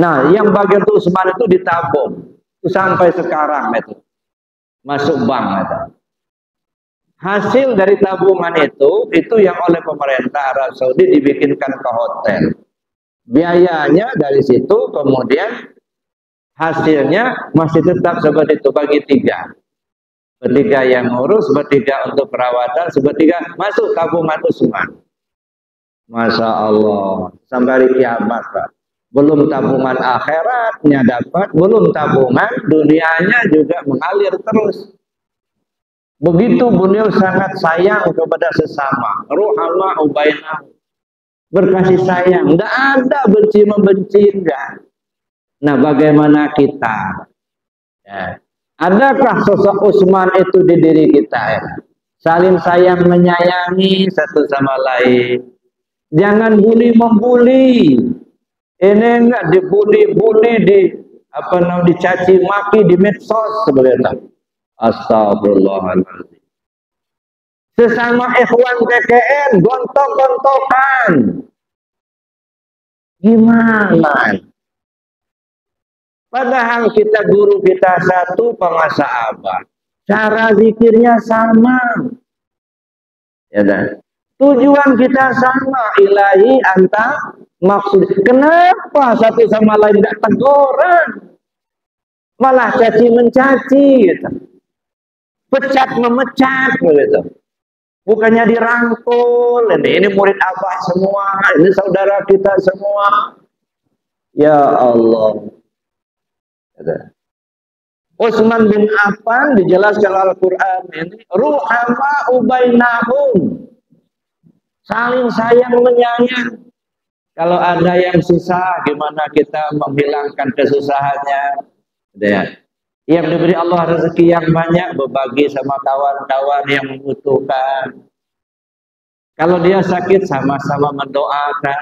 Nah, yang bagian untuk Utsman itu ditabung, itu sampai sekarang itu masuk bank itu. Hasil dari tabungan itu yang oleh pemerintah Arab Saudi dibikinkan ke hotel. Biayanya dari situ, kemudian hasilnya masih tetap seperti itu bagi 3. Sepertiga yang ngurus, sepertiga untuk perawatan, sepertiga masuk tabungan Utsman. Masya Allah, sampai hari kiamat, Pak. Belum tabungan akhiratnya dapat, belum tabungan dunianya juga mengalir terus. Begitu beliau sangat sayang kepada sesama. Ruhama ubainahum, berkasih sayang, tidak ada benci-membenci, enggak. Nah, bagaimana kita? Ya. Adakah sosok Utsman itu di diri kita? Ya? Saling sayang menyayangi satu sama lain. Jangan bully-membuli. Ini enggak dibuli-buli, dicaci maki di medsos seperti itu. Astagfirullahaladzim. Sesama ikhwan KKN gontok-gontokan. Gimana? Padahal guru kita satu, pengasahabah. Cara zikirnya sama. Ya dah. Tujuan kita sama, ilahi anta maksud. Kenapa satu sama lain tidak teguran? Malah caci mencaci gitu. Pecat memecat gitu. Bukannya dirangkul, ini murid abah semua, ini saudara kita semua. Ya Allah. Utsman bin Affan dijelaskan Al-Quran ini, ruhama ubainahum, saling sayang menyayang. Kalau ada yang susah, gimana kita menghilangkan kesusahannya? Yang diberi Allah rezeki yang banyak, berbagi sama kawan-kawan yang membutuhkan. Kalau dia sakit, sama-sama mendoakan.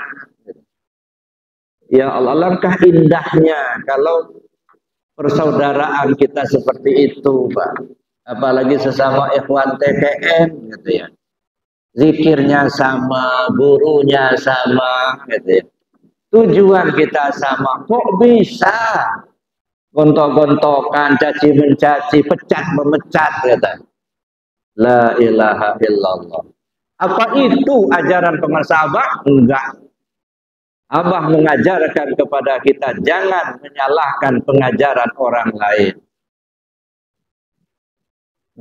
Ya Allah, langkah indahnya kalau persaudaraan kita seperti itu, Pak. Apalagi sesama ikhwan TKN gitu ya. Zikirnya sama, gurunya sama gitu ya. Tujuan kita sama. Kok bisa gontok-gontokan, caci mencaci, pecat memecat gitu. La ilaha illallah. Apa itu ajaran pengasahabah? Enggak. Abah mengajarkan kepada kita jangan menyalahkan pengajaran orang lain.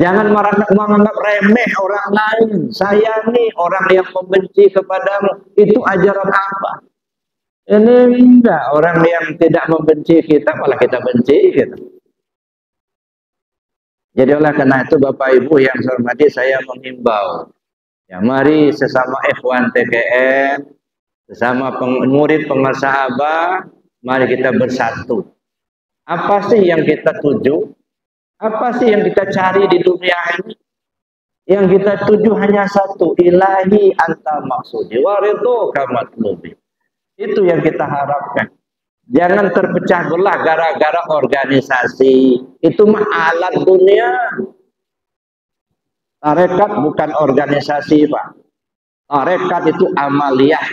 Jangan menganggap remeh orang lain. Sayangi orang yang membenci kepadamu. Itu ajaran apa? Ini enggak. Orang yang tidak membenci kita malah kita benci gitu. Jadi oleh karena itu Bapak Ibu yang saya hormati, saya mengimbau. Ya, mari sesama ikhwan TKN, sesama murid pengasahabah, mari kita bersatu. Apa sih yang kita tuju? Apa sih yang kita cari di dunia ini? Yang kita tuju hanya satu, ilahi anta maksudi wa ridhoka matlubi. Itu yang kita harapkan. Jangan terpecah belah gara-gara organisasi. Itu mah alat dunia. Tarekat bukan organisasi, Pak. Tarekat itu amaliyah.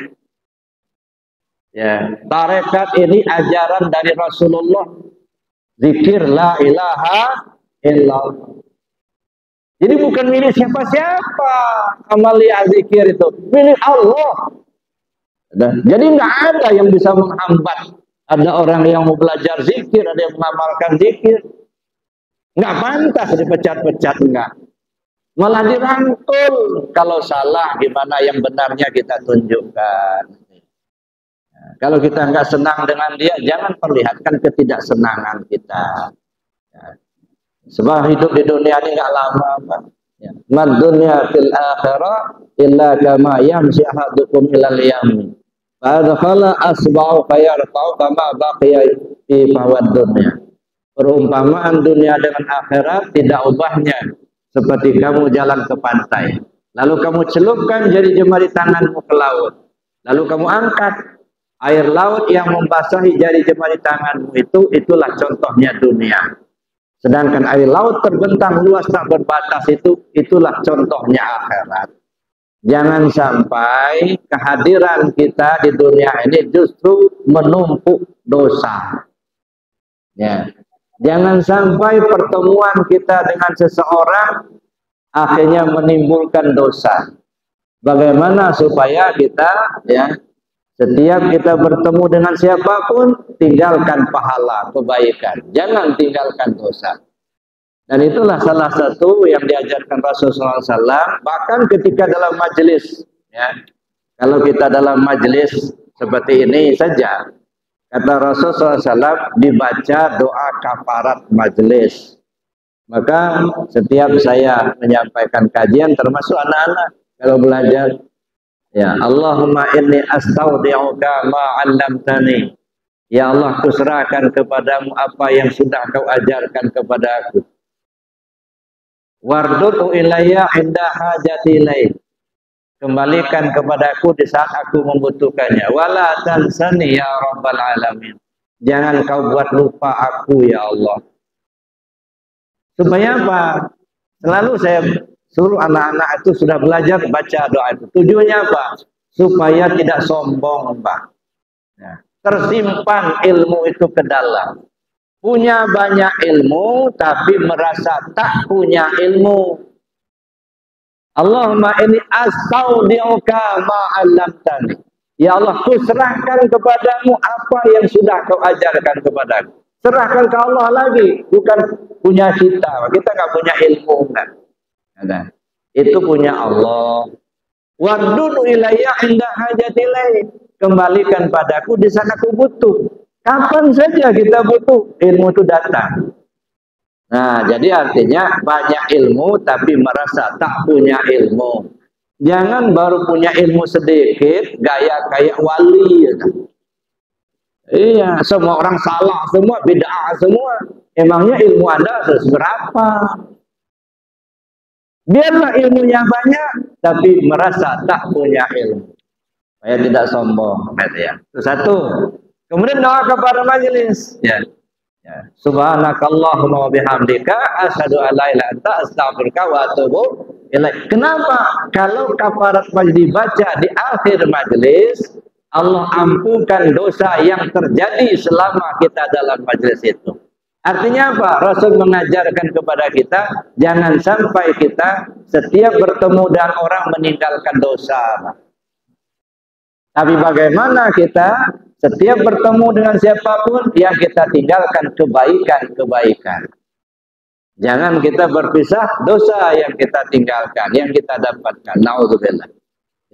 Ya, tarekat ini ajaran dari Rasulullah. Zikir la ilaha illallah. Jadi bukan milik siapa-siapa amaliyah zikir itu, milik Allah. Jadi nggak ada yang bisa menghambat. Ada orang yang mau belajar zikir, ada yang mengamalkan zikir. Nggak pantas dipecat-pecat, enggak. Malah dirangkul. Kalau salah, gimana yang benarnya kita tunjukkan. Nah, kalau kita nggak senang dengan dia, jangan perlihatkan ketidaksenangan kita. Ya. Sebab hidup di dunia ini nggak lama, Pak. Ya. Mad dunya fil akhirah illa kama yamshi ahadukum ilal yamin. Fadakhala asba'u fayarta'u kama baqiya fi fawad dunya. Perumpamaan dunia dengan akhirat tidak ubahnya seperti kamu jalan ke pantai. Lalu kamu celupkan jari jemari tanganmu ke laut. Lalu kamu angkat air laut yang membasahi jari jemari tanganmu itu, itulah contohnya dunia. Sedangkan air laut terbentang luas tak berbatas itu, itulah contohnya akhirat. Jangan sampai kehadiran kita di dunia ini justru menumpuk dosa. Ya. Jangan sampai pertemuan kita dengan seseorang akhirnya menimbulkan dosa. Bagaimana supaya kita, ya, setiap kita bertemu dengan siapapun, tinggalkan pahala kebaikan, jangan tinggalkan dosa. Dan itulah salah satu yang diajarkan Rasulullah SAW. Bahkan ketika dalam majelis, ya, kalau kita dalam majelis seperti ini saja, kata Rasulullah SAW, dibaca doa kafarat majelis. Maka setiap saya menyampaikan kajian, termasuk anak-anak kalau belajar, ya, Allahumma inni astaudi'uka ma 'allamtani. Ya Allah, kuserahkan kepadamu apa yang sudah kau ajarkan kepadaku. Wardu'u ilayya inda hajati ilaih. Kembalikan kepadaku di saat aku membutuhkannya. Wala tansani ya rabbal alamin. Jangan kau buat lupa aku ya Allah. Supaya apa? Selalu saya suruh anak-anak itu sudah belajar baca doa itu. Tujuannya apa? Supaya tidak sombong, Pak. Ya. Tersimpan ilmu itu ke dalam. Punya banyak ilmu tapi merasa tak punya ilmu. Allahumma inni astaudi'uka ma 'allamtani. Ya Allah, ku serahkan kepadamu apa yang sudah kau ajarkan kepadaku. Serahkan ke Allah lagi, bukan punya kita. Kita nggak punya ilmu, kan? Itu punya Allah. Wardu'u ilayya inda hajati ilaih. Kembalikan padaku di sana aku butuh. Kapan saja kita butuh, ilmu itu datang. Nah, jadi artinya banyak ilmu tapi merasa tak punya ilmu. Jangan baru punya ilmu sedikit, gaya kayak wali. Ya. Iya, semua orang salah, semua bid'ah semua. Emangnya ilmu Anda seberapa? Biarlah ilmunya banyak, tapi merasa tak punya ilmu. Supaya tidak sombong. Ya. Itu satu. Kemudian doa kepada majelis. Ya. Ya. Subhanakallahumma wa bihamdika asyhadu an la ilaha illa anta astaghfiruka wa atubu ilaik. Kenapa? Kalau kafarat majelis dibaca di akhir majelis, Allah ampunkan dosa yang terjadi selama kita dalam majelis itu. Artinya apa? Rasul mengajarkan kepada kita, jangan sampai kita setiap bertemu dengan orang meninggalkan dosa. Tapi bagaimana kita setiap bertemu dengan siapapun yang kita tinggalkan kebaikan-kebaikan. Jangan kita berpisah dosa yang kita tinggalkan, yang kita dapatkan. Naudzubillah.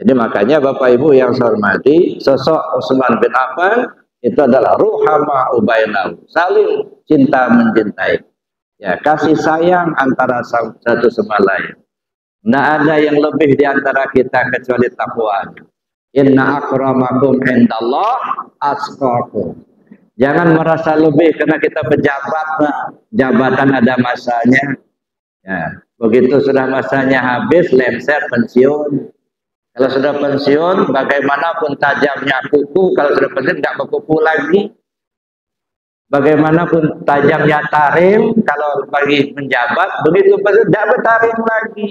Jadi makanya Bapak Ibu yang saya hormati, sosok Utsman bin Affan itu adalah ruhama ubainahum, saling cinta mencintai. Ya, kasih sayang antara satu sama lain. Tidak ada yang lebih di antara kita kecuali takwa. Inna akramakum indallah atqakum. Jangan merasa lebih karena kita pejabat, jabatan ada masanya. Ya, begitu sudah masanya habis, lengser pensiun. Kalau sudah pensiun, bagaimanapun tajamnya kuku, kalau sudah pensiun nggak berkuku lagi. Bagaimanapun tajamnya tarim, kalau bagi menjabat, begitu pensiun tidak bertarim lagi.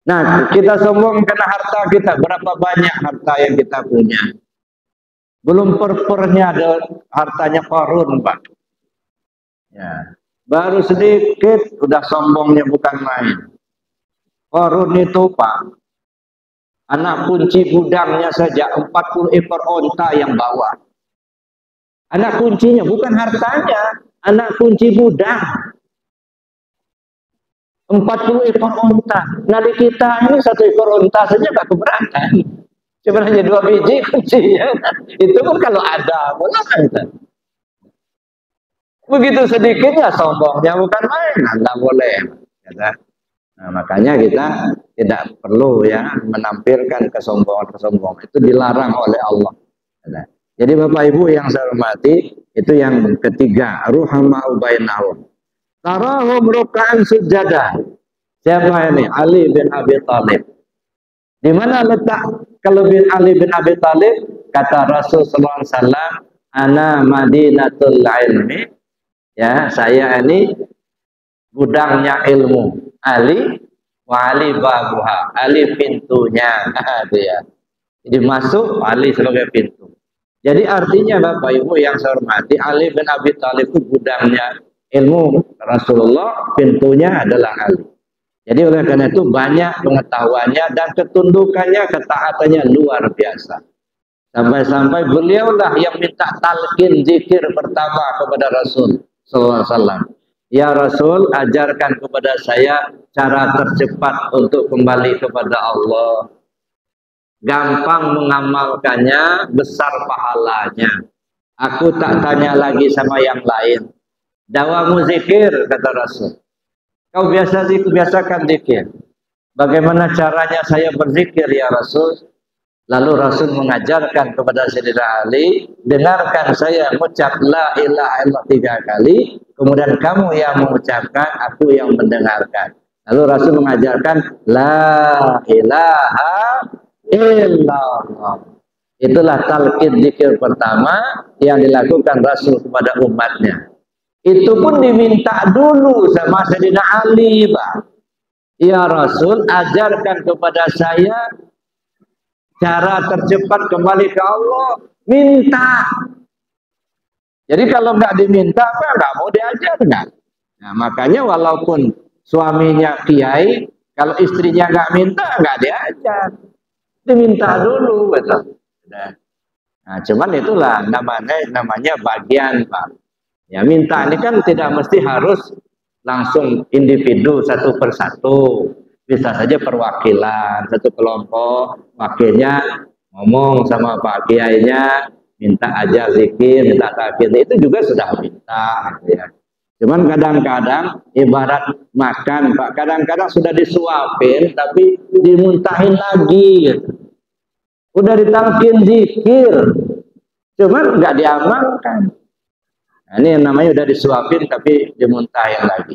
Nah, kita sombong karena harta kita. Berapa banyak harta yang kita punya? Belum perpernya ada hartanya Qarun, Pak. Ya. Baru sedikit udah sombongnya bukan main. Qarun itu, Pak, anak kunci gudangnya saja 40 ekor onta yang bawa. Anak kuncinya bukan hartanya, anak kunci gudang. 40 ekor onta. Nah di kita ini 1 ekor onta saja gak keberatan. Cuma hanya 2 biji kuncinya. Itu pun kalau ada, boleh kita. Begitu sedikitnya sombongnya bukan main, nggak boleh. Nah, makanya kita tidak perlu ya menampilkan kesombongan. Itu dilarang oleh Allah. Jadi Bapak Ibu yang saya hormati, itu yang ketiga, ruhama'u bainahum. Tarahum ruk'an sujada. Siapa ini? Ali bin Abi Thalib. Di mana letak kelebihan Ali bin Abi Thalib? Kata Rasulullah SAW, ana madinatul ilmi. Ya, saya ini gudangnya ilmu. Ali wa Ali babuha. Ali pintunya. Ya. Jadi masuk Ali sebagai pintu. Jadi artinya Bapak Ibu yang saya hormati, Ali bin Abi Thalib itu gudangnya ilmu Rasulullah, pintunya adalah Ali. Jadi oleh karena itu banyak pengetahuannya dan ketundukannya, ketaatannya luar biasa. Sampai-sampai beliaulah yang minta talqin zikir pertama kepada Rasul sallallahu alaihi wasallam. Ya Rasul, ajarkan kepada saya cara tercepat untuk kembali kepada Allah. Gampang mengamalkannya, besar pahalanya. Aku tak tanya lagi sama yang lain. Dawamu zikir, kata Rasul. Kau biasa zikir, biasakan zikir. Bagaimana caranya saya berzikir ya Rasul? Lalu Rasul mengajarkan kepada Sayyidina Ali, dengarkan saya mengucap la ilaha illallah 3 kali, kemudian kamu yang mengucapkan, aku yang mendengarkan. Lalu Rasul mengajarkan la ilaha illallah. Itulah talqin zikir pertama yang dilakukan Rasul kepada umatnya. Itu pun diminta dulu sama Sayyidina Ali, Pak. Ya Rasul, ajarkan kepada saya cara tercepat kembali ke Allah. Minta. Jadi kalau nggak diminta, apa nggak mau diajarkan. Nah, makanya walaupun suaminya kiai, kalau istrinya nggak minta, nggak diajar. Diminta dulu, betul. Nah, cuman itulah namanya bagian, Pak. Ya, minta ini kan tidak mesti harus langsung individu satu persatu. Bisa saja perwakilan satu kelompok, wakilnya ngomong sama Pak Kiainya, minta aja zikir, minta takbir, itu juga sudah minta. Ya. Cuman kadang-kadang ibarat makan, Pak, kadang-kadang sudah disuapin, tapi dimuntahin lagi. Gitu. Udah ditalkin zikir, cuman nggak diamalkan. Nah, ini yang namanya udah disuapin tapi dimuntahin lagi.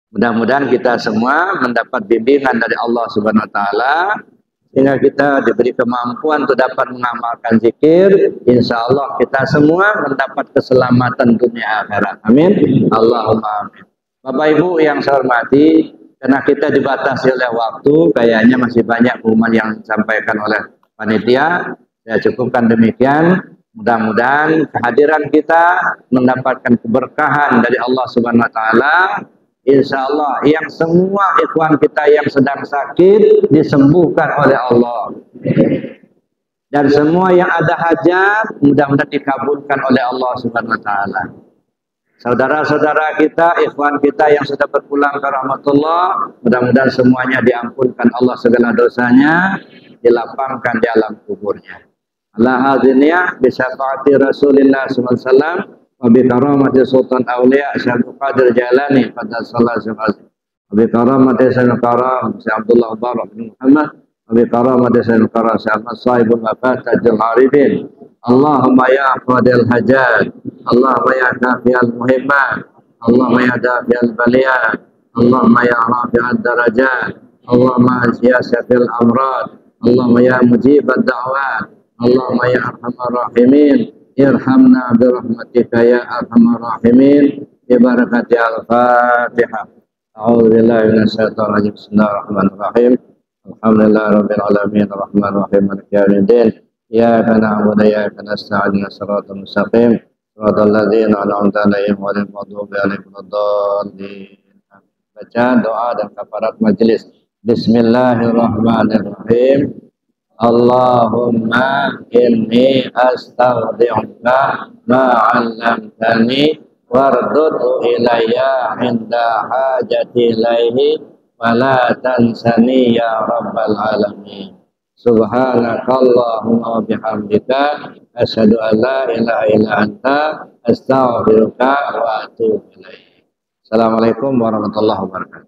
Mudah-mudahan kita semua mendapat bimbingan dari Allah Subhanahu wa taala sehingga kita diberi kemampuan untuk dapat mengamalkan zikir. Insya Allah kita semua mendapat keselamatan dunia akhirat. Amin. Allahumma amin. Bapak Ibu yang saya hormati, karena kita dibatasi oleh waktu, kayaknya masih banyak pengumuman yang disampaikan oleh panitia. Saya cukupkan demikian. Mudah-mudahan kehadiran kita mendapatkan keberkahan dari Allah Subhanahu wa taala. Insya Allah yang semua ikhwan kita yang sedang sakit disembuhkan oleh Allah. Dan semua yang ada hajat mudah-mudahan dikabulkan oleh Allah Subhanahu wa taala. Saudara-saudara kita, ikhwan kita yang sudah berpulang ke rahmatullah, mudah-mudahan semuanya diampunkan Allah segala dosanya, dilapangkan di alam kuburnya. Allah hadiniyah bisyafaati Rasulullah SAW wa bi karamati sultan awliya Syaikhul Qadir Jalani pada salat Syekh wa bi karamati Sayyidul Karam Syekh Abdullah Barak bin Muhammad wa bi karamati Sayyidul Karam Syekh Ahmad Sahibul Wafat Tajul Arifin. Allahumma ya afadil hajat, Allahumma ya kafiyal muhimmat, Allahumma ya dafi'al baliyat, Allahumma ya rafi'ad darajat, Allahumma ya syafil amrad, Allahumma ya mujibad da'wat, Allahumma ya arhamar rahimin, irhamna birahmatika ya arhamar rahimin, bi barakati al-Fatihah. A'udzu billahi minasyaitonir rajim. Bismillahirrahmanirrahim. Alhamdulillahi rabbil alamin, arrahmanir rahim, maliki yaumiddin. Iyyaka na'budu wa iyyaka nasta'in, ihdinas siratal mustaqim, siratal ladzina an'amta 'alaihim ghairil maghdubi 'alaihim waladdallin. Baca doa dan kafarat majelis. Bismillahirrahmanirrahim. Allahumma inni astaghfiruka ma 'allamtani wardudhu ilayya 'inda hajati ilaihi wa la tansani ya rabbal alamin. Subhanakallahumma wa bihamdika asyhadu an la ilaha illa anta astaghfiruka wa atubu ilaik. Assalamualaikum warahmatullahi wabarakatuh.